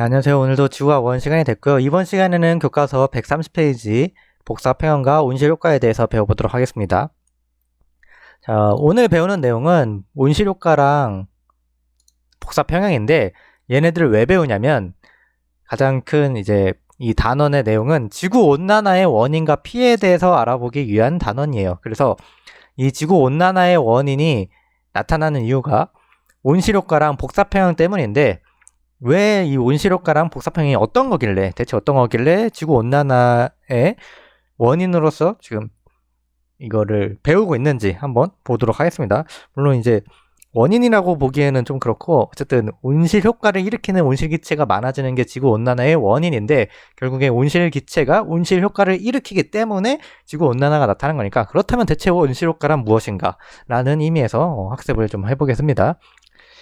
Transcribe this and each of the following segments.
네, 안녕하세요. 오늘도 지구과학 원 시간이 됐고요. 이번 시간에는 교과서 130페이지 복사평형과 온실효과에 대해서 배워보도록 하겠습니다. 자, 오늘 배우는 내용은 온실효과랑 복사평형인데 얘네들을 왜 배우냐면 가장 큰 이 단원의 내용은 지구온난화의 원인과 피해에 대해서 알아보기 위한 단원이에요. 그래서 이 지구온난화의 원인이 나타나는 이유가 온실효과랑 복사평형 때문인데 왜 이 온실효과랑 복사평형이 대체 어떤 거길래 지구온난화의 원인으로서 지금 이거를 배우고 있는지 한번 보도록 하겠습니다. 물론 이제 원인이라고 보기에는 좀 그렇고 어쨌든 온실효과를 일으키는 온실기체가 많아지는 게 지구온난화의 원인인데 결국에 온실기체가 온실효과를 일으키기 때문에 지구온난화가 나타난 거니까 그렇다면 대체 온실효과란 무엇인가 라는 의미에서 학습을 좀 해보겠습니다.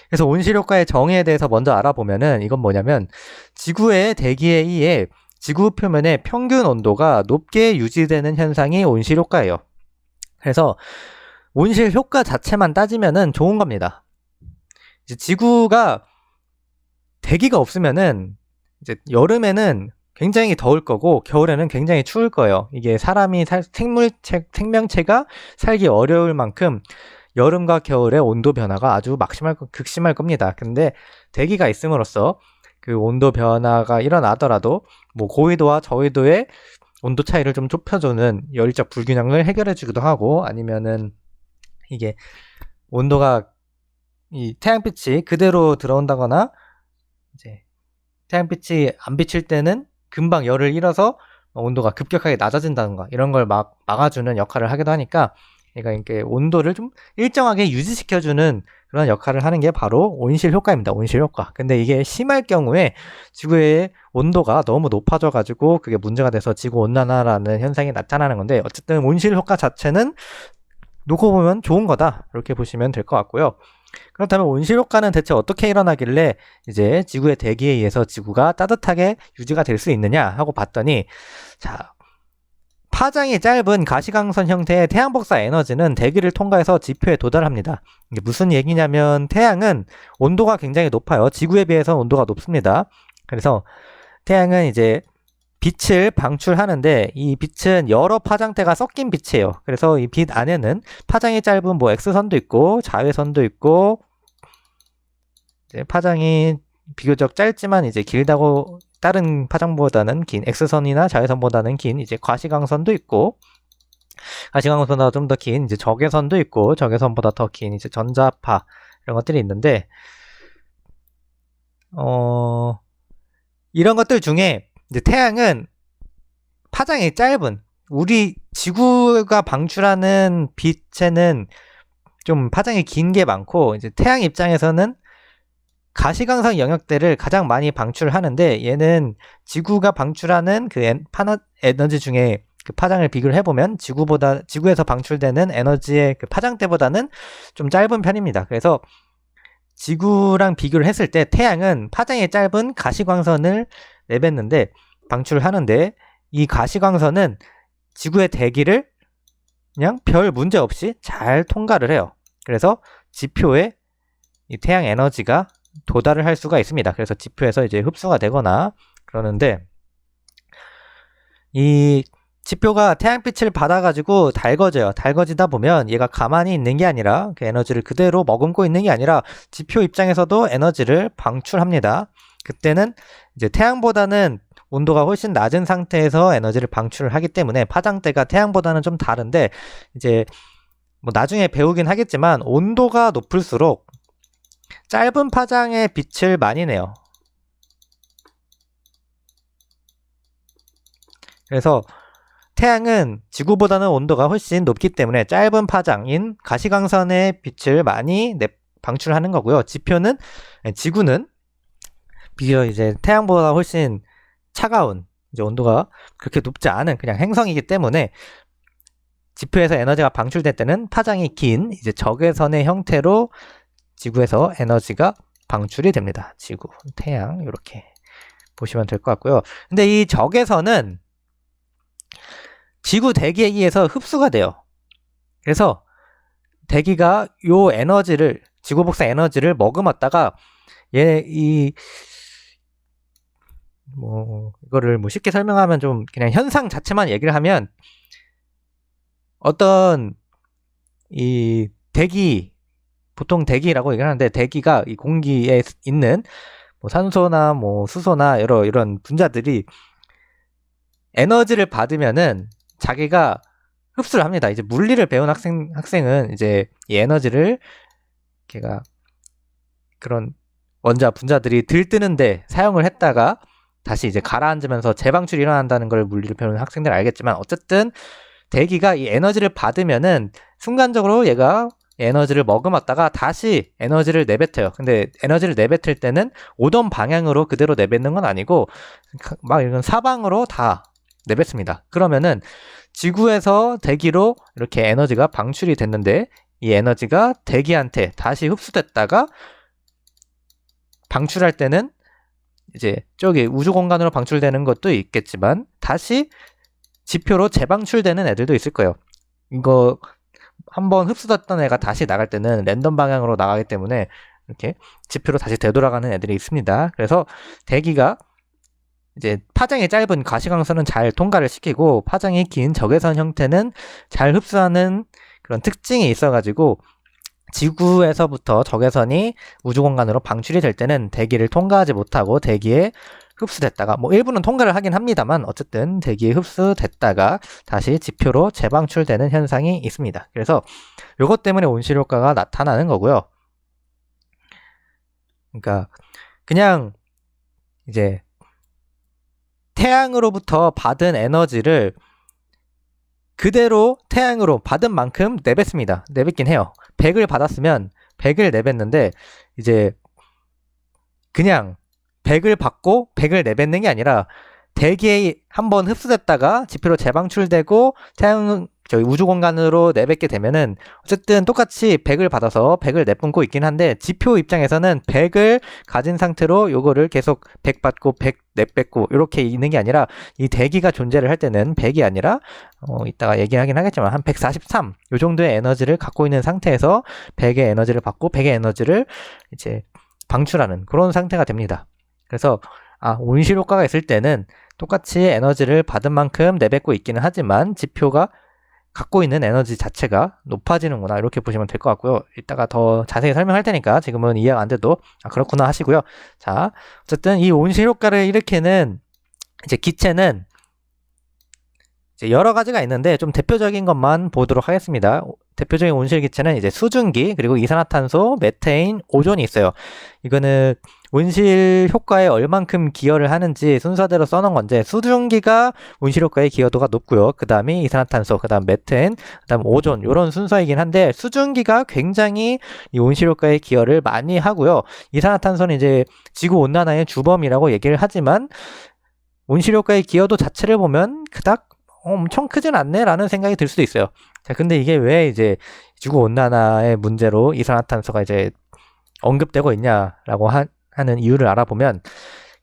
그래서 온실효과의 정의에 대해서 먼저 알아보면은 이건 뭐냐면 지구의 대기에 의해 지구 표면의 평균 온도가 높게 유지되는 현상이 온실효과예요. 그래서 온실효과 자체만 따지면은 좋은 겁니다. 이제 지구가 대기가 없으면은 이제 여름에는 굉장히 더울 거고 겨울에는 굉장히 추울 거예요. 이게 생명체가 살기 어려울 만큼 여름과 겨울의 온도 변화가 아주 극심할 겁니다. 근데 대기가 있음으로써 그 온도 변화가 일어나더라도 뭐 고緯도와 저緯도의 온도 차이를 좀 좁혀주는 열적 불균형을 해결해주기도 하고 아니면은 이게 온도가 이 태양빛이 그대로 들어온다거나 이제 태양빛이 안 비칠 때는 금방 열을 잃어서 온도가 급격하게 낮아진다던가 이런 걸 막아주는 역할을 하기도 하니까 얘가 이렇게 온도를 좀 일정하게 유지시켜주는 그런 역할을 하는 게 바로 온실효과입니다. 온실효과. 근데 이게 심할 경우에 지구의 온도가 너무 높아져가지고 그게 문제가 돼서 지구온난화라는 현상이 나타나는 건데 어쨌든 온실효과 자체는 놓고 보면 좋은 거다. 이렇게 보시면 될 것 같고요. 그렇다면 온실효과는 대체 어떻게 일어나길래 이제 지구의 대기에 의해서 지구가 따뜻하게 유지가 될 수 있느냐 하고 봤더니 자, 파장이 짧은 가시광선 형태의 태양복사 에너지는 대기를 통과해서 지표에 도달합니다. 이게 무슨 얘기냐면 태양은 온도가 굉장히 높아요. 지구에 비해서 온도가 높습니다. 그래서 태양은 이제 빛을 방출하는데 이 빛은 여러 파장대가 섞인 빛이에요. 그래서 이 빛 안에는 파장이 짧은 뭐 X선도 있고 자외선도 있고 이제 파장이 비교적 짧지만 이제 길다고 다른 파장보다는 긴 X선이나 자외선보다는 긴 이제 과시광선도 있고 가시광선보다 좀 더 긴 이제 적외선도 있고 적외선보다 더 긴 이제 전자파 이런 것들이 있는데 이런 것들 중에 이제 태양은 파장이 짧은 우리 지구가 방출하는 빛에는 좀 파장이 긴 게 많고 이제 태양 입장에서는 가시광선 영역대를 가장 많이 방출하는데 얘는 지구가 방출하는 그 에너지 중에 그 파장을 비교를 해보면 지구에서 방출되는 에너지의 그 파장대보다는 좀 짧은 편입니다. 그래서 지구랑 비교를 했을 때 태양은 파장이 짧은 가시광선을 내뱉는데 방출하는데 이 가시광선은 지구의 대기를 그냥 별 문제 없이 잘 통과를 해요. 그래서 지표에 이 태양 에너지가 도달을 할 수가 있습니다. 그래서 지표에서 이제 흡수가 되거나 그러는데 이 지표가 태양빛을 받아가지고 달궈져요. 달궈지다 보면 얘가 가만히 있는 게 아니라 그 에너지를 그대로 머금고 있는 게 아니라 지표 입장에서도 에너지를 방출합니다. 그때는 이제 태양보다는 온도가 훨씬 낮은 상태에서 에너지를 방출을 하기 때문에 파장대가 태양보다는 좀 다른데 이제 뭐 나중에 배우긴 하겠지만 온도가 높을수록 짧은 파장의 빛을 많이 내요. 그래서 태양은 지구보다는 온도가 훨씬 높기 때문에 짧은 파장인 가시광선의 빛을 많이 방출하는 거고요. 지구는 비교 이제 태양보다 훨씬 차가운 이제 온도가 그렇게 높지 않은 그냥 행성이기 때문에 지표에서 에너지가 방출될 때는 파장이 긴 이제 적외선의 형태로 지구에서 에너지가 방출이 됩니다. 지구, 태양 이렇게 보시면 될 것 같고요. 근데 이 적외선은 지구 대기에 의해서 흡수가 돼요. 그래서 대기가 요 에너지를 지구 복사 에너지를 머금었다가 이 이거를 쉽게 설명하면 좀 그냥 현상 자체만 얘기를 하면 어떤 이 대기, 보통 대기라고 얘기하는데 대기가 이 공기에 있는 산소나 수소나 이런 분자들이 에너지를 받으면은 자기가 흡수를 합니다. 이제 물리를 배운 학생은 이제 이 에너지를 걔가 그런 원자 분자들이 들뜨는데 사용을 했다가 다시 이제 가라앉으면서 재방출이 일어난다는 걸 물리를 배우는 학생들 알겠지만 어쨌든 대기가 이 에너지를 받으면은 순간적으로 얘가 에너지를 머금었다가 다시 에너지를 내뱉어요. 근데 에너지를 내뱉을 때는 오던 방향으로 그대로 내뱉는 건 아니고 막 이런 사방으로 다 내뱉습니다. 그러면은 지구에서 대기로 이렇게 에너지가 방출이 됐는데 이 에너지가 대기한테 다시 흡수됐다가 방출할 때는 이제 저기 우주 공간으로 방출되는 것도 있겠지만 다시 지표로 재방출되는 애들도 있을 거예요. 이거 한번 흡수됐던 애가 다시 나갈 때는 랜덤 방향으로 나가기 때문에 이렇게 지표로 다시 되돌아가는 애들이 있습니다. 그래서 대기가 이제 파장이 짧은 가시광선은 잘 통과를 시키고 파장이 긴 적외선 형태는 잘 흡수하는 그런 특징이 있어가지고 지구에서부터 적외선이 우주 공간으로 방출이 될 때는 대기를 통과하지 못하고 대기에 흡수됐다가 일부는 통과를 하긴 합니다만 어쨌든 대기에 흡수됐다가 다시 지표로 재방출되는 현상이 있습니다. 그래서 이것 때문에 온실효과가 나타나는 거고요. 그러니까 그냥 이제 태양으로부터 받은 에너지를 그대로 태양으로 받은 만큼 내뱉습니다. 내뱉긴 해요. 100을 받았으면 100을 내뱉는데 이제 그냥 100을 받고 100을 내뱉는 게 아니라 대기에 한번 흡수됐다가 지표로 재방출되고 우주 공간으로 내뱉게 되면은 어쨌든 똑같이 100을 받아서 100을 내뿜고 있긴 한데 지표 입장에서는 100을 가진 상태로 요거를 계속 100 받고 100 내뱉고 이렇게 있는 게 아니라 이 대기가 존재를 할 때는 100이 아니라 이따가 얘기하긴 하겠지만 한 143 요 정도의 에너지를 갖고 있는 상태에서 100의 에너지를 받고 100의 에너지를 이제 방출하는 그런 상태가 됩니다. 그래서 온실 효과가 있을 때는 똑같이 에너지를 받은 만큼 내뱉고 있기는 하지만 지표가 갖고 있는 에너지 자체가 높아지는구나 이렇게 보시면 될 것 같고요. 이따가 더 자세히 설명할 테니까 지금은 이해가 안 돼도 그렇구나 하시고요. 자, 어쨌든 이 온실 효과를 일으키는 이제 기체는 이제 여러 가지가 있는데 좀 대표적인 것만 보도록 하겠습니다. 대표적인 온실 기체는 이제 수증기, 그리고 이산화탄소, 메테인, 오존이 있어요. 이거는 온실 효과에 얼만큼 기여를 하는지 순서대로 써놓은 건데 수증기가 온실 효과의 기여도가 높고요. 그 다음에 이산화탄소, 그 다음 메테인, 그 다음 오존 이런 순서이긴 한데 수증기가 굉장히 이 온실 효과의 기여를 많이 하고요. 이산화탄소는 이제 지구 온난화의 주범이라고 얘기를 하지만 온실 효과의 기여도 자체를 보면 그닥 엄청 크진 않네라는 생각이 들 수도 있어요. 자, 근데 이게 왜 이제 지구 온난화의 문제로 이산화탄소가 이제 언급되고 있냐라고 하는 이유를 알아보면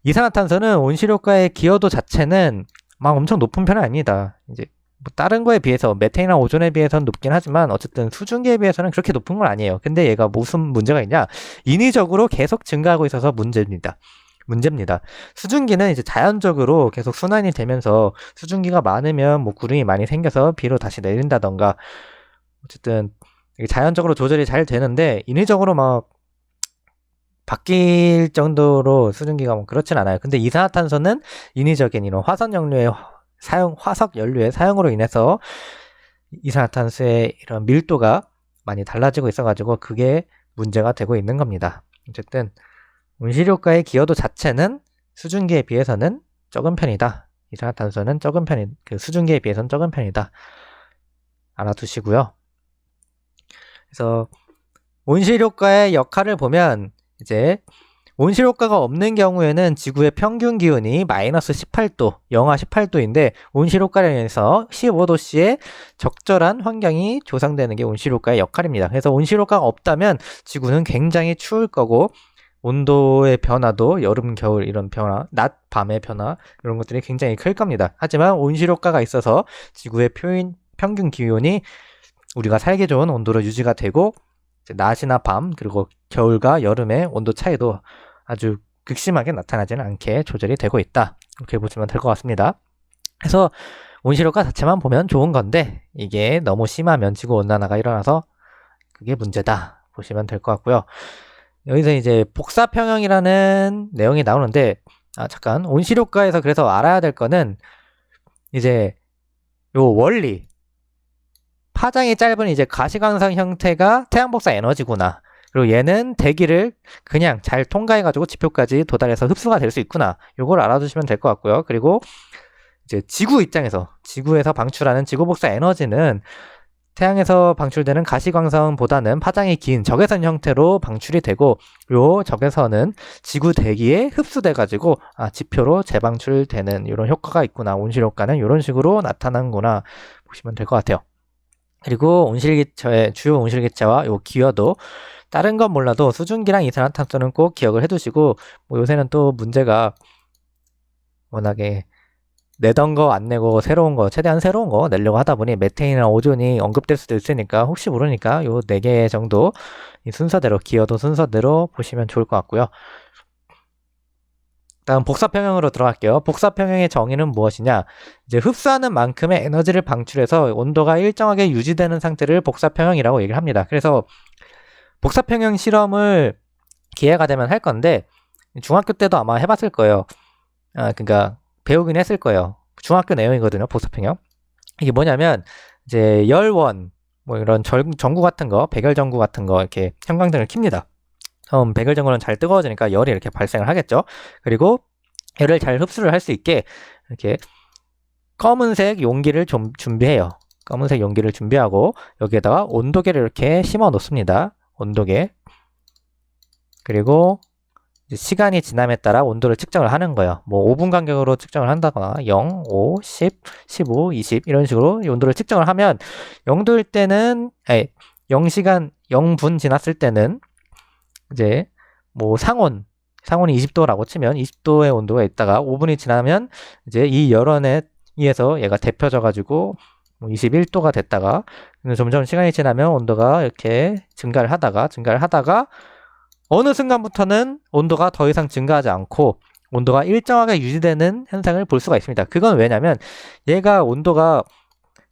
이산화탄소는 온실효과의 기여도 자체는 막 엄청 높은 편은 아닙니다. 이제 다른 거에 비해서 메테인이나 오존에 비해서는 높긴 하지만 어쨌든 수증기에 비해서는 그렇게 높은 건 아니에요. 근데 얘가 무슨 문제가 있냐? 인위적으로 계속 증가하고 있어서 문제입니다. 수증기는 이제 자연적으로 계속 순환이 되면서 수증기가 많으면 구름이 많이 생겨서 비로 다시 내린다던가 어쨌든 자연적으로 조절이 잘 되는데 인위적으로 막 바뀔 정도로 수증기가 그렇진 않아요. 근데 이산화탄소는 인위적인 이런 화석 연료의 사용으로 인해서 이산화탄소의 이런 밀도가 많이 달라지고 있어가지고 그게 문제가 되고 있는 겁니다. 어쨌든 온실효과의 기여도 자체는 수증기에 비해서는 적은 편이다. 이산화탄소는 수증기에 비해서는 적은 편이다. 알아두시고요. 그래서 온실효과의 역할을 보면 이제 온실효과가 없는 경우에는 지구의 평균 기온이 마이너스 18도, 영하 18도인데 온실효과로 인해서 15도씨의 적절한 환경이 조성되는 게 온실효과의 역할입니다. 그래서 온실효과가 없다면 지구는 굉장히 추울 거고 온도의 변화도 여름, 겨울 이런 변화, 낮, 밤의 변화 이런 것들이 굉장히 클 겁니다. 하지만 온실효과가 있어서 지구의 평균 기온이 우리가 살기 좋은 온도로 유지가 되고 낮이나 밤 그리고 겨울과 여름의 온도 차이도 아주 극심하게 나타나지는 않게 조절이 되고 있다. 이렇게 보시면 될 것 같습니다. 그래서 온실효과 자체만 보면 좋은 건데 이게 너무 심하면 지구온난화가 일어나서 그게 문제다 보시면 될 것 같고요. 여기서 이제 복사평형이라는 내용이 나오는데 잠깐 온실효과에서 그래서 알아야 될 거는 이제 요 원리 파장이 짧은 이제 가시광선 형태가 태양복사 에너지구나. 그리고 얘는 대기를 그냥 잘 통과해가지고 지표까지 도달해서 흡수가 될 수 있구나. 요걸 알아두시면 될 것 같고요. 그리고 이제 지구 입장에서 지구에서 방출하는 지구복사 에너지는 태양에서 방출되는 가시광선보다는 파장이 긴 적외선 형태로 방출이 되고 요 적외선은 지구 대기에 흡수돼가지고 지표로 재방출되는 이런 효과가 있구나. 온실효과는 이런 식으로 나타나는구나 보시면 될 것 같아요. 그리고 온실기체의 주요 온실기체와 요 기여도 다른 건 몰라도 수증기랑 이산화탄소는 꼭 기억을 해두시고 뭐 요새는 또 문제가 워낙에 내던 거 안 내고 새로운 거 최대한 새로운 거 내려고 하다 보니 메테인이나 오존이 언급될 수도 있으니까 혹시 모르니까 요 4개 정도 이 순서대로 기여도 순서대로 보시면 좋을 것 같고요. 다음 복사평형으로 들어갈게요. 복사평형의 정의는 무엇이냐? 이제 흡수하는 만큼의 에너지를 방출해서 온도가 일정하게 유지되는 상태를 복사평형이라고 얘기를 합니다. 그래서 복사평형 실험을 기회가 되면 할 건데 중학교 때도 아마 해봤을 거예요. 그러니까 배우긴 했을 거예요. 중학교 내용이거든요. 복사평형. 이게 뭐냐면 이제 열원 뭐 이런 전구 같은 거, 백열전구 같은 거 이렇게 형광등을 켭니다. 백열전구는 잘 뜨거워지니까 열이 이렇게 발생을 하겠죠. 그리고 열을 잘 흡수를 할 수 있게 이렇게 검은색 용기를 좀 준비해요. 검은색 용기를 준비하고 여기에다가 온도계를 이렇게 심어 놓습니다. 온도계. 그리고 시간이 지남에 따라 온도를 측정을 하는 거예요. 뭐 5분 간격으로 측정을 한다거나 0, 5, 10, 15, 20 이런 식으로 온도를 측정을 하면 0도일 때는 0시간 0분 지났을 때는 이제 뭐 상온이 20도라고 치면 20도의 온도가 있다가 5분이 지나면 이제 이 열원에 의해서 얘가 데펴져 가지고 21도가 됐다가 점점 시간이 지나면 온도가 이렇게 증가를 하다가 어느 순간부터는 온도가 더 이상 증가하지 않고 온도가 일정하게 유지되는 현상을 볼 수가 있습니다. 그건 왜냐면 얘가 온도가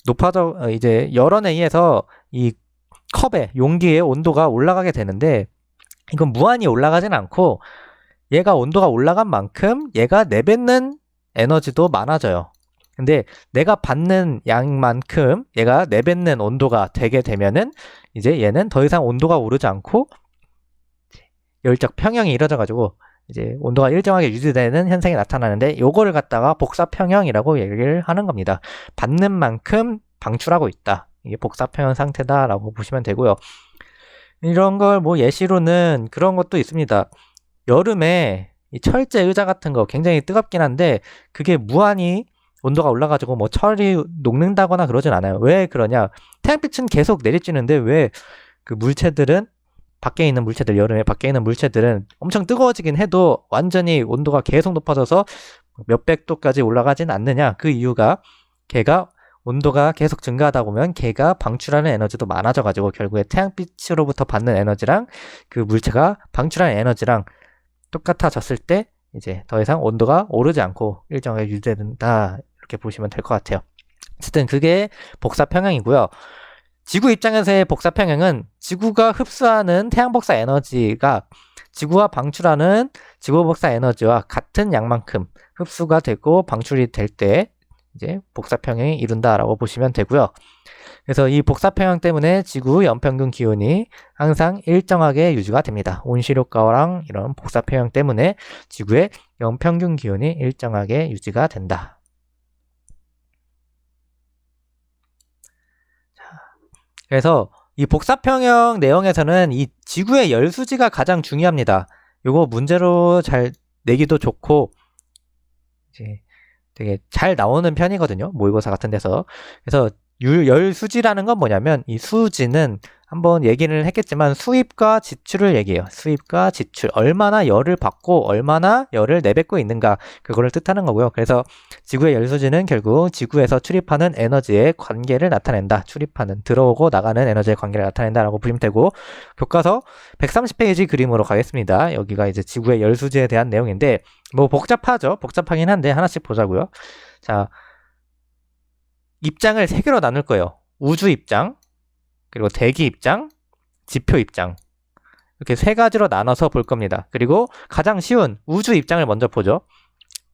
높아져 이제 열원에 의해서 이 컵에 용기의 온도가 올라가게 되는데 이건 무한히 올라가진 않고 얘가 온도가 올라간 만큼 얘가 내뱉는 에너지도 많아져요. 근데 내가 받는 양만큼 얘가 내뱉는 온도가 되게 되면은 이제 얘는 더 이상 온도가 오르지 않고 열적 평형이 이루어져가지고 이제 온도가 일정하게 유지되는 현상이 나타나는데 요거를 갖다가 복사평형이라고 얘기를 하는 겁니다. 받는 만큼 방출하고 있다. 이게 복사평형 상태다라고 보시면 되고요. 이런 걸 뭐 예시로는 그런 것도 있습니다. 여름에 이 철제 의자 같은 거 굉장히 뜨겁긴 한데 그게 무한히 온도가 올라가지고 뭐 철이 녹는다거나 그러진 않아요. 왜 그러냐? 태양빛은 계속 내리쬐는데 왜 그 물체들은 밖에 있는 물체들, 여름에 밖에 있는 물체들은 엄청 뜨거워지긴 해도 완전히 온도가 계속 높아져서 몇백 도까지 올라가진 않느냐? 그 이유가 걔가 온도가 계속 증가하다 보면 걔가 방출하는 에너지도 많아져가지고 결국에 태양빛으로부터 받는 에너지랑 그 물체가 방출하는 에너지랑 똑같아졌을 때 이제 더 이상 온도가 오르지 않고 일정하게 유지된다. 이렇게 보시면 될 것 같아요. 어쨌든 그게 복사평형이고요. 지구 입장에서의 복사평형은 지구가 흡수하는 태양복사 에너지가 지구가 방출하는 지구복사 에너지와 같은 양만큼 흡수가 되고 방출이 될 때 이제 복사평형이 이룬다라고 보시면 되고요. 그래서 이 복사평형 때문에 지구 연평균 기온이 항상 일정하게 유지가 됩니다. 온실효과랑 이런 복사평형 때문에 지구의 연평균 기온이 일정하게 유지가 된다. 그래서 이 복사평형 내용에서는 이 지구의 열수지가 가장 중요합니다. 요거 문제로 잘 내기도 좋고 이제 되게 잘 나오는 편이거든요. 모의고사 같은 데서. 그래서 열수지라는 건 뭐냐면 이 수지는 한번 얘기를 했겠지만 수입과 지출을 얘기해요. 수입과 지출. 얼마나 열을 받고 얼마나 열을 내뱉고 있는가. 그거를 뜻하는 거고요. 그래서 지구의 열수지는 결국 지구에서 출입하는 에너지의 관계를 나타낸다. 출입하는, 들어오고 나가는 에너지의 관계를 나타낸다라고 보시면 되고, 교과서 130페이지 그림으로 가겠습니다. 여기가 이제 지구의 열수지에 대한 내용인데, 뭐 복잡하죠. 복잡하긴 한데 하나씩 보자고요. 자, 입장을 3개로 나눌 거예요. 우주 입장, 그리고 대기 입장, 지표 입장. 이렇게 3가지로 나눠서 볼 겁니다. 그리고 가장 쉬운 우주 입장을 먼저 보죠.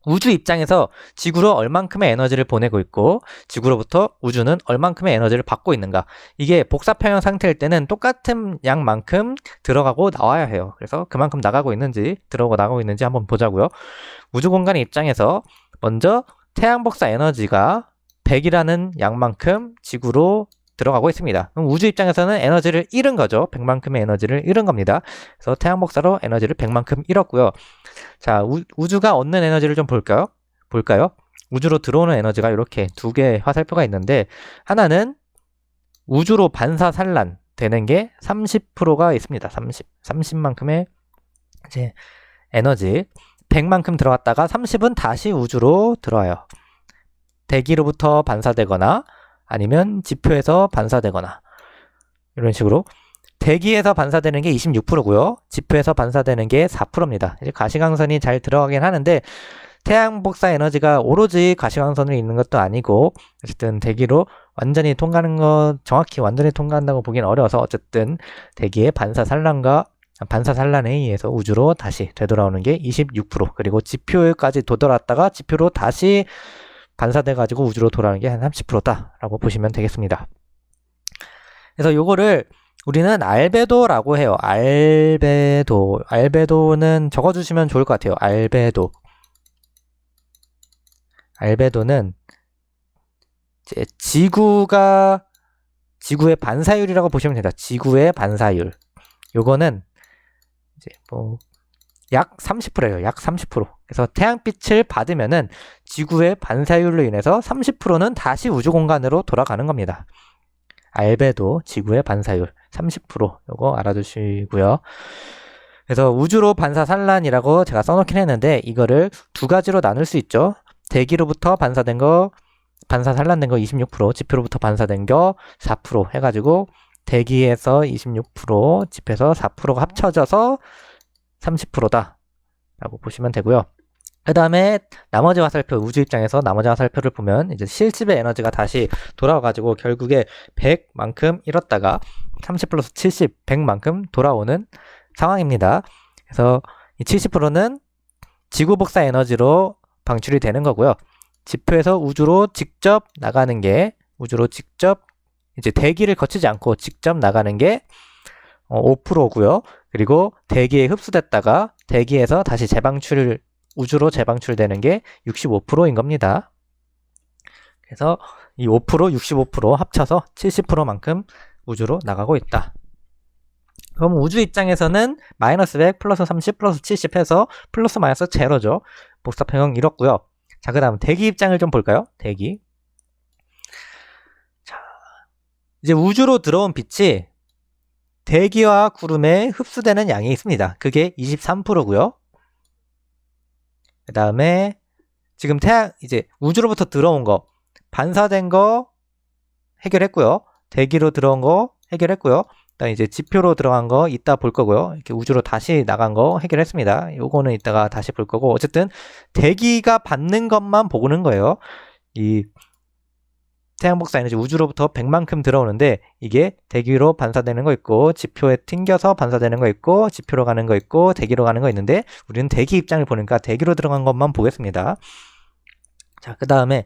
우주 입장에서 지구로 얼만큼의 에너지를 보내고 있고 지구로부터 우주는 얼만큼의 에너지를 받고 있는가. 이게 복사평형 상태일 때는 똑같은 양만큼 들어가고 나와야 해요. 그래서 그만큼 나가고 있는지 들어오고 나가고 있는지 한번 보자고요. 우주 공간의 입장에서 먼저 태양 복사 에너지가 100이라는 양만큼 지구로 들어가고 있습니다. 그럼 우주 입장에서는 에너지를 잃은 거죠. 100만큼의 에너지를 잃은 겁니다. 그래서 태양 복사로 에너지를 100만큼 잃었고요. 자, 우주가 얻는 에너지를 좀 볼까요? 우주로 들어오는 에너지가 이렇게 2개의 화살표가 있는데 하나는 우주로 반사산란 되는 게 30%가 있습니다. 30만큼의 이제 에너지 100만큼 들어갔다가 30은 다시 우주로 들어와요. 대기로부터 반사되거나 아니면 지표에서 반사되거나 이런 식으로 대기에서 반사되는 게 26%고요. 지표에서 반사되는 게 4%입니다. 이제 가시광선이 잘 들어가긴 하는데 태양 복사 에너지가 오로지 가시광선으로 있는 것도 아니고 어쨌든 대기로 완전히 통과하는 거 정확히 완전히 통과한다고 보기는 어려워서 어쨌든 대기의 반사산란에 의해서 우주로 다시 되돌아오는 게 26% 그리고 지표까지 도달했다가 지표로 다시 반사돼가지고 우주로 돌아오는 게 한 30%다라고 보시면 되겠습니다. 그래서 요거를 우리는 알베도라고 해요. 알베도는 적어주시면 좋을 것 같아요. 알베도는 이제 지구의 반사율이라고 보시면 됩니다. 지구의 반사율. 요거는 이제 약 30%예요. 약 30%. 그래서 태양빛을 받으면은 지구의 반사율로 인해서 30%는 다시 우주 공간으로 돌아가는 겁니다. 알베도, 지구의 반사율 30%. 요거 알아두시고요. 그래서 우주로 반사산란이라고 제가 써놓긴 했는데 이거를 2가지로 나눌 수 있죠. 대기로부터 반사산란된 거 26%, 지표로부터 반사된 거 4% 해가지고 대기에서 26%, 지표에서 4%가 합쳐져서 30%다 라고 보시면 되고요. 그 다음에 나머지 화살표, 우주 입장에서 나머지 화살표를 보면 이제 실집의 에너지가 다시 돌아와가지고 결국에 100만큼 잃었다가 30 플러스 70, 100만큼 돌아오는 상황입니다. 그래서 이 70%는 지구 복사 에너지로 방출이 되는 거고요. 지표에서 우주로 직접 나가는 게 이제 대기를 거치지 않고 직접 나가는 게 5%고요. 그리고 대기에 흡수됐다가 대기에서 다시 우주로 재방출되는 게 65%인 겁니다. 그래서 이 5%, 65% 합쳐서 70%만큼 우주로 나가고 있다. 그럼 우주 입장에서는 마이너스 100, 플러스 30, 플러스 70 해서 플러스 마이너스 제로죠. 복사평형 이렇고요. 자, 그 다음 대기 입장을 좀 볼까요? 대기. 자, 이제 우주로 들어온 빛이 대기와 구름에 흡수되는 양이 있습니다. 그게 23%고요. 그 다음에 지금 이제 우주로부터 들어온 거, 반사된 거 해결했고요. 대기로 들어온 거 해결했고요. 그다음 이제 지표로 들어간 거 이따 볼 거고요. 이렇게 우주로 다시 나간 거 해결했습니다. 요거는 이따가 다시 볼 거고 어쨌든 대기가 받는 것만 보는 거예요. 이 태양 복사 에너지 우주로부터 100만큼 들어오는데 이게 대기로 반사되는 거 있고 지표에 튕겨서 반사되는 거 있고 지표로 가는 거 있고 대기로 가는 거 있는데 우리는 대기 입장을 보니까 대기로 들어간 것만 보겠습니다. 자, 그 다음에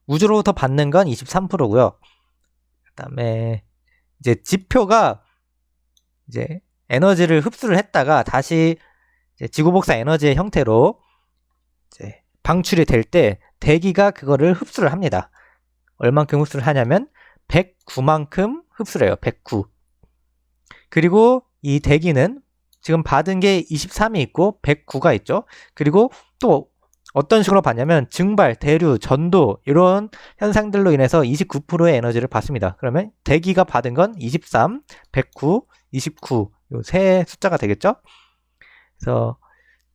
우주로부터 받는 건 23%고요. 그 다음에 이제 지표가 이제 에너지를 흡수를 했다가 다시 이제 지구 복사 에너지의 형태로 이제 방출이 될 때 대기가 그거를 흡수를 합니다. 얼만큼 흡수를 하냐면 109만큼 흡수를 해요. 109. 그리고 이 대기는 지금 받은 게 23이 있고 109가 있죠. 그리고 또 어떤 식으로 받냐면 증발, 대류, 전도 이런 현상들로 인해서 29%의 에너지를 받습니다. 그러면 대기가 받은 건 23, 109, 29 요 세 숫자가 되겠죠? 그래서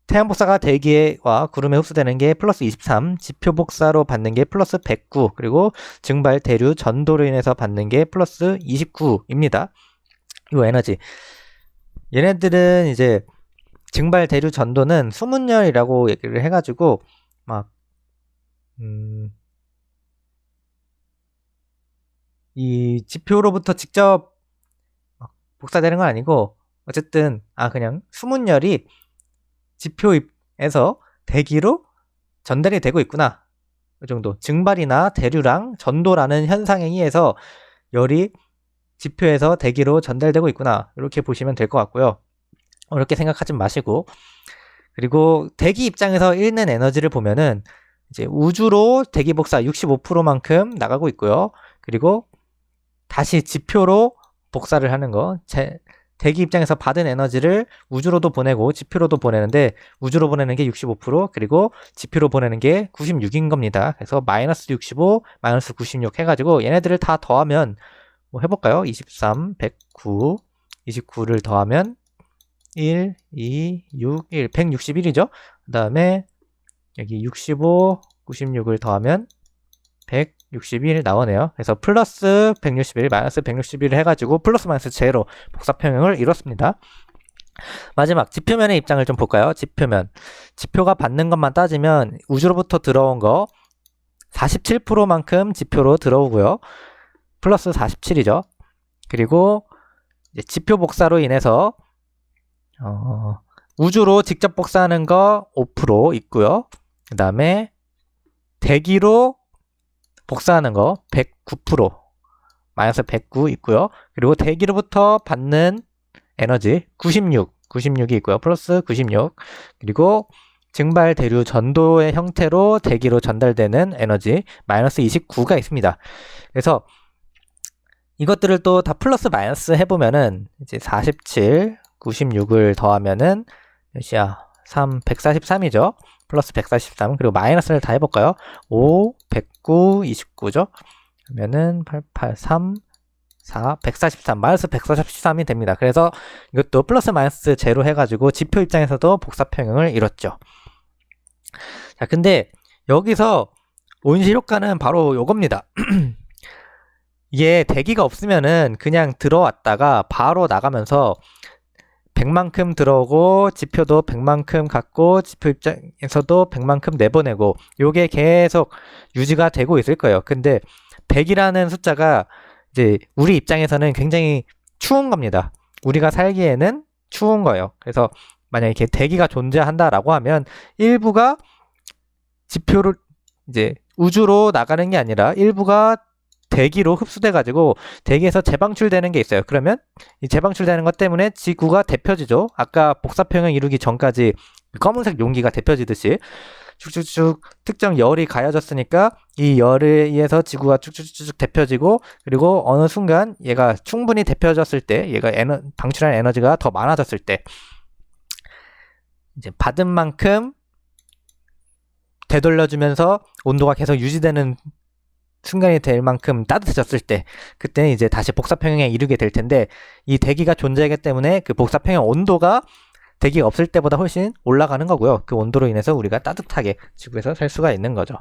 태양 복사가 대기와 구름에 흡수되는 게 플러스 23, 지표 복사로 받는 게 플러스 109, 그리고 증발, 대류, 전도로 인해서 받는 게 플러스 29입니다. 이 에너지. 얘네들은 이제 증발, 대류, 전도는 수문열이라고 얘기를 해가지고 막 이 지표로부터 직접 복사되는 건 아니고 어쨌든 그냥 수문열이 지표에서 대기로 전달이 되고 있구나. 이 정도. 증발이나 대류랑 전도라는 현상에 의해서 열이 지표에서 대기로 전달되고 있구나. 이렇게 보시면 될 것 같고요. 어렵게 생각하지 마시고. 그리고 대기 입장에서 잃는 에너지를 보면은 이제 우주로 대기 복사 65%만큼 나가고 있고요. 그리고 다시 지표로 복사를 하는 거. 대기 입장에서 받은 에너지를 우주로도 보내고 지표로도 보내는데 우주로 보내는 게 65% 그리고 지표로 보내는 게 96인 겁니다. 그래서 마이너스 65, 마이너스 96 해가지고 얘네들을 다 더하면 뭐 해볼까요? 23, 109, 29를 더하면 1, 2, 6, 1, 161이죠. 그 다음에 여기 65, 96을 더하면 161 나오네요. 그래서 플러스 161, 마이너스 161을 해가지고 플러스 마이너스 제로 복사평형을 이뤘습니다. 마지막 지표면의 입장을 좀 볼까요? 지표면. 지표가 받는 것만 따지면 우주로부터 들어온 거 47%만큼 지표로 들어오고요. 플러스 47이죠. 그리고 이제 지표 복사로 인해서 우주로 직접 복사하는 거 5% 있고요. 그 다음에 대기로 복사하는 거 109%, 마이너스 109 있고요. 그리고 대기로부터 받는 에너지 96이 있고요. 플러스 96. 그리고 증발, 대류, 전도의 형태로 대기로 전달되는 에너지 마이너스 29가 있습니다. 그래서 이것들을 또 다 플러스 마이너스 해보면은 이제 47, 96을 더하면은 몇이야? 143이죠. 플러스 143 그리고 마이너스를 다 해볼까요? 5, 109, 29죠. 그러면은 883, 4, 143 마이너스 143이 됩니다. 그래서 이것도 플러스 마이너스 제로 해가지고 지표 입장에서도 복사평형을 이뤘죠. 자, 근데 여기서 온실 효과는 바로 요겁니다. 이게 대기가 없으면은 그냥 들어왔다가 바로 나가면서 100만큼 들어오고 지표도 100만큼 갖고 지표 입장에서도 100만큼 내보내고 요게 계속 유지가 되고 있을 거예요. 근데 100이라는 숫자가 이제 우리 입장에서는 굉장히 추운 겁니다. 우리가 살기에는 추운 거예요. 그래서 만약에 이렇게 대기가 존재한다라고 하면 일부가 지표를 이제 우주로 나가는 게 아니라 일부가 대기로 흡수돼가지고 대기에서 재방출되는 게 있어요. 그러면 이 재방출되는 것 때문에 지구가 데펴지죠. 아까 복사평형 이루기 전까지 검은색 용기가 데펴지듯이 쭉쭉쭉 특정 열이 가해졌으니까 이 열에 의해서 지구가 쭉쭉쭉 데펴지고 그리고 어느 순간 얘가 충분히 데펴졌을 때 얘가 방출한 에너지가 더 많아졌을 때 이제 받은 만큼 되돌려주면서 온도가 계속 유지되는 순간이 될 만큼 따뜻해졌을 때 그때는 이제 다시 복사평형에 이르게 될 텐데 이 대기가 존재하기 때문에 그 복사평형 온도가 대기가 없을 때보다 훨씬 올라가는 거고요. 그 온도로 인해서 우리가 따뜻하게 지구에서 살 수가 있는 거죠.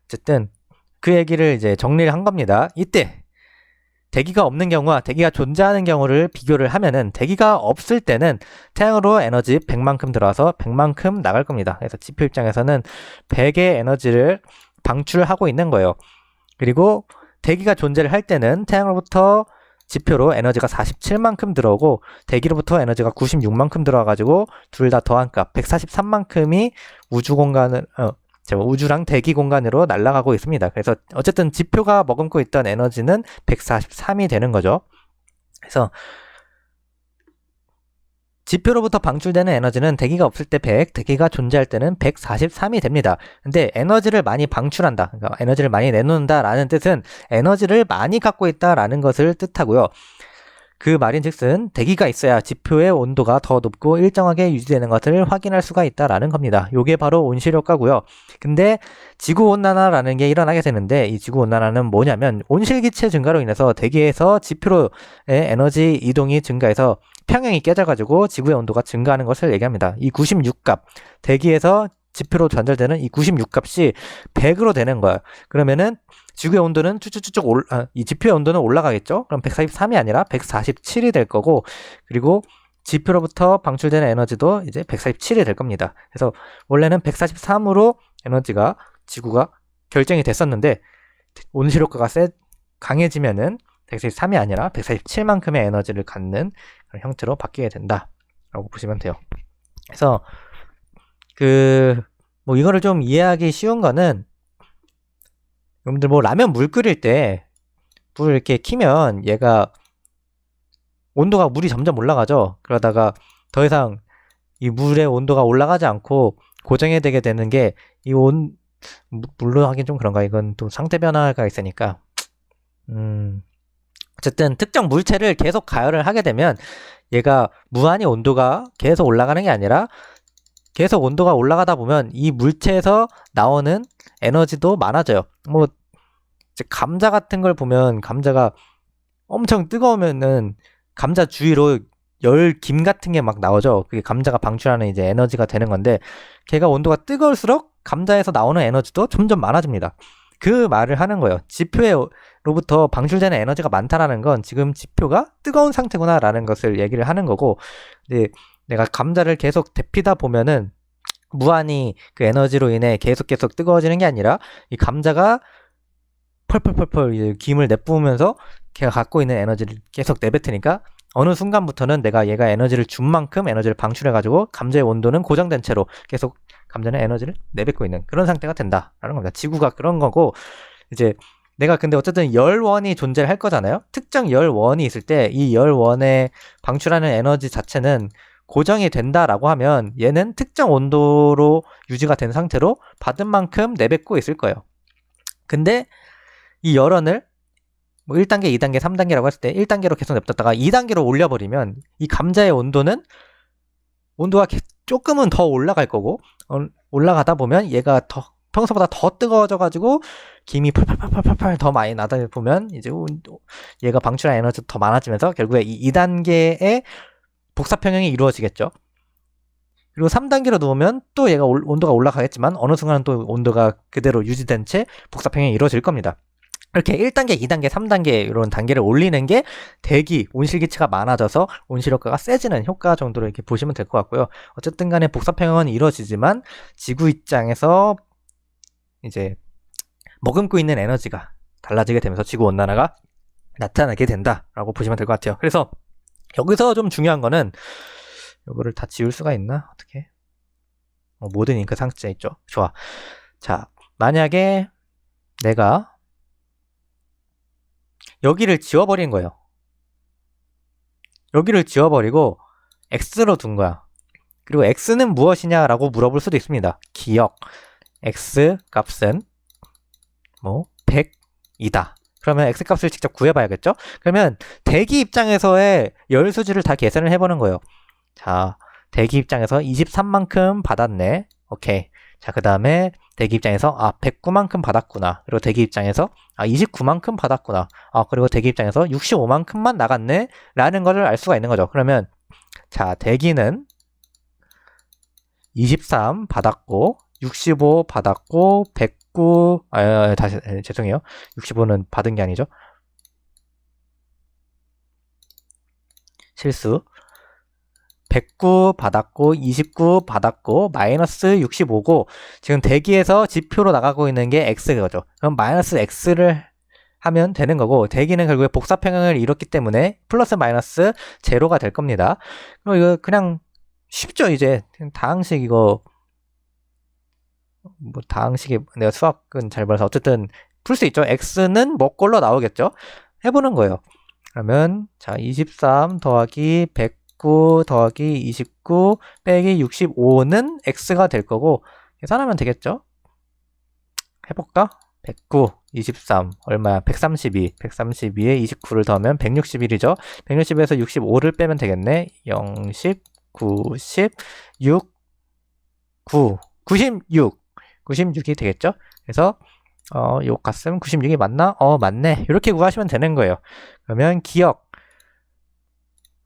어쨌든 그 얘기를 이제 정리를 한 겁니다. 이때 대기가 없는 경우와 대기가 존재하는 경우를 비교를 하면은 대기가 없을 때는 태양으로 에너지 100만큼 들어와서 100만큼 나갈 겁니다. 그래서 지표 입장에서는 100의 에너지를 방출하고 있는 거예요. 그리고 대기가 존재를 할 때는 태양으로부터 지표로 에너지가 47만큼 들어오고 대기로부터 에너지가 96만큼 들어와가지고 둘 다 더한 값 143만큼이 우주랑 대기 공간으로 날아가고 있습니다. 그래서 어쨌든 지표가 머금고 있던 에너지는 143이 되는 거죠. 그래서 지표로부터 방출되는 에너지는 대기가 없을 때 100, 대기가 존재할 때는 143이 됩니다. 근데 에너지를 많이 방출한다, 그러니까 에너지를 많이 내놓는다라는 뜻은 에너지를 많이 갖고 있다라는 것을 뜻하고요. 그 말인즉슨 대기가 있어야 지표의 온도가 더 높고 일정하게 유지되는 것을 확인할 수가 있다라는 겁니다. 요게 바로 온실효과고요. 근데 지구온난화라는 게 일어나게 되는데 이 지구온난화는 뭐냐면 온실기체 증가로 인해서 대기에서 지표로의 에너지 이동이 증가해서 평형이 깨져가지고 지구의 온도가 증가하는 것을 얘기합니다. 이 96값, 대기에서 지표로 전달되는 이 96값이 100으로 되는 거예요. 그러면은 지구의 온도는 쭉쭉쭉 이 지표의 온도는 올라가겠죠? 그럼 143이 아니라 147이 될 거고, 그리고 지표로부터 방출되는 에너지도 이제 147이 될 겁니다. 그래서 원래는 143으로 에너지가 지구가 결정이 됐었는데 온실효과가 강해지면은 143이 아니라 147만큼의 에너지를 갖는 그런 형태로 바뀌게 된다라고 보시면 돼요. 그래서 뭐 이거를 좀 이해하기 쉬운 거는 여러분들 뭐 라면 물 끓일 때 불을 이렇게 키면 얘가 온도가 물이 점점 올라가죠. 그러다가 더 이상 이 물의 온도가 올라가지 않고 고정이 되게 되는 게 물로 하긴 좀 그런가. 이건 또 상태 변화가 있으니까. 어쨌든 특정 물체를 계속 가열을 하게 되면 얘가 무한히 온도가 계속 올라가는 게 아니라 계속 온도가 올라가다 보면 이 물체에서 나오는 에너지도 많아져요. 뭐 이제 감자 같은 걸 보면 감자가 엄청 뜨거우면은 감자 주위로 열김 같은 게 막 나오죠. 그게 감자가 방출하는 이제 에너지가 되는 건데 걔가 온도가 뜨거울수록 감자에서 나오는 에너지도 점점 많아집니다. 그 말을 하는 거예요. 지표로부터 방출되는 에너지가 많다라는 건 지금 지표가 뜨거운 상태구나라는 것을 얘기를 하는 거고, 이제 내가 감자를 계속 데피다 보면은 무한히 그 에너지로 인해 계속 뜨거워지는 게 아니라 이 감자가 펄펄펄펄 이제 김을 내뿜으면서 걔가 갖고 있는 에너지를 계속 내뱉으니까 어느 순간부터는 내가 얘가 에너지를 준 만큼 에너지를 방출해가지고 감자의 온도는 고정된 채로 계속 감자는 에너지를 내뱉고 있는 그런 상태가 된다라는 겁니다. 지구가 그런 거고, 이제 내가 근데 어쨌든 열원이 존재를 할 거잖아요. 특정 열원이 있을 때 이 열원에 방출하는 에너지 자체는 고정이 된다라고 하면 얘는 특정 온도로 유지가 된 상태로 받은 만큼 내뱉고 있을 거예요. 근데 이 열원을 뭐 1단계, 2단계, 3단계라고 했을 때 1단계로 계속 냅뒀다가 2단계로 올려버리면 이 감자의 온도가 조금은 더 올라갈 거고, 올라가다 보면 얘가 평소보다 더 뜨거워져가지고 김이 펄펄펄펄펄 더 많이 나다 보면 이제 얘가 방출한 에너지도 더 많아지면서 결국에 이 2단계의 복사평형이 이루어지겠죠. 그리고 3단계로 놓으면 또 얘가 온도가 올라가겠지만 어느 순간은 또 온도가 그대로 유지된 채 복사평형이 이루어질 겁니다. 이렇게 1단계, 2단계, 3단계 이런 단계를 올리는 게 대기, 온실기체가 많아져서 온실효과가 세지는 효과 정도로 이렇게 보시면 될 것 같고요. 어쨌든 간에 복사평형은 이루어지지만 지구 입장에서 이제 머금고 있는 에너지가 달라지게 되면서 지구온난화가 나타나게 된다라고 보시면 될 것 같아요. 그래서 여기서 좀 중요한 거는 이거를 다 지울 수가 있나? 어떻게? 모든 잉크 상자 있죠. 좋아. 자, 만약에 내가 여기를 지워버린 거예요. 여기를 지워버리고 X로 둔 거야. 그리고 X는 무엇이냐라고 물어볼 수도 있습니다. 기억. X 값은 뭐 100이다. 그러면 X 값을 직접 구해봐야겠죠? 그러면 대기 입장에서의 열 수지를 다 계산을 해보는 거예요. 자, 대기 입장에서 23만큼 받았네. 오케이. 자, 그 다음에 대기 입장에서 109만큼 받았구나. 그리고 대기 입장에서 29만큼 받았구나. 그리고 대기 입장에서 65만큼만 나갔네. 라는 거를 알 수가 있는 거죠. 그러면 자, 대기는 23 받았고 65 받았고 109 다시 죄송해요. 65는 받은 게 아니죠. 실수. 109 받았고 29 받았고 마이너스 65고 지금 대기에서 지표로 나가고 있는 게 X거죠. 그럼 마이너스 X를 하면 되는 거고, 대기는 결국에 복사평형을 이뤘기 때문에 플러스 마이너스 제로가 될 겁니다. 그럼 이거 그냥 쉽죠. 이제 다항식 이거 뭐 다항식이 내가 수학은 잘 몰라서 어쨌든 풀 수 있죠. X는 뭐 꼴로 나오겠죠. 해보는 거예요. 그러면 자 23 더하기 109 더하기 29 빼기 65는 X가 될 거고 계산하면 되겠죠. 해볼까? 109, 23, 얼마야? 132. 132에 29를 더하면 161이죠? 160에서 65를 빼면 되겠네. 0, 10, 9, 10, 6, 9, 96. 96이 되겠죠? 그래서, 요 값은 96이 맞나? 맞네. 이렇게 구하시면 되는 거예요. 그러면 기억.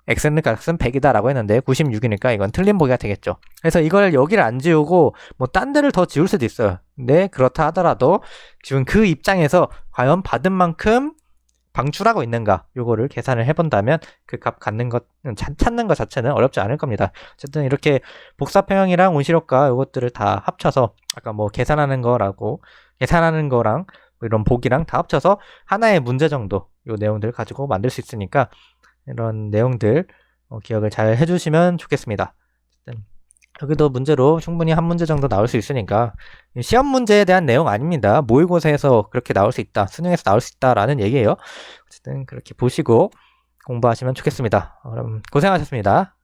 x는 값은 100이다라고 했는데 96이니까 이건 틀린 보기가 되겠죠. 그래서 이걸 여기를 안 지우고 뭐 딴 데를 더 지울 수도 있어요. 근데 그렇다 하더라도 지금 그 입장에서 과연 받은 만큼 방출하고 있는가 요거를 계산을 해본다면 그 값 갖는 것 찾는 것 자체는 어렵지 않을 겁니다. 어쨌든 이렇게 복사평형이랑 온실효과 요것들을 다 합쳐서 아까 뭐 계산하는 거랑 뭐 이런 보기랑 다 합쳐서 하나의 문제 정도 요 내용들 가지고 만들 수 있으니까 이런 내용들 기억을 잘 해주시면 좋겠습니다. 여기도 문제로 충분히 한 문제 정도 나올 수 있으니까 시험 문제에 대한 내용 아닙니다. 모의고사에서 그렇게 나올 수 있다, 수능에서 나올 수 있다라는 얘기예요. 어쨌든 그렇게 보시고 공부하시면 좋겠습니다. 그럼 고생하셨습니다.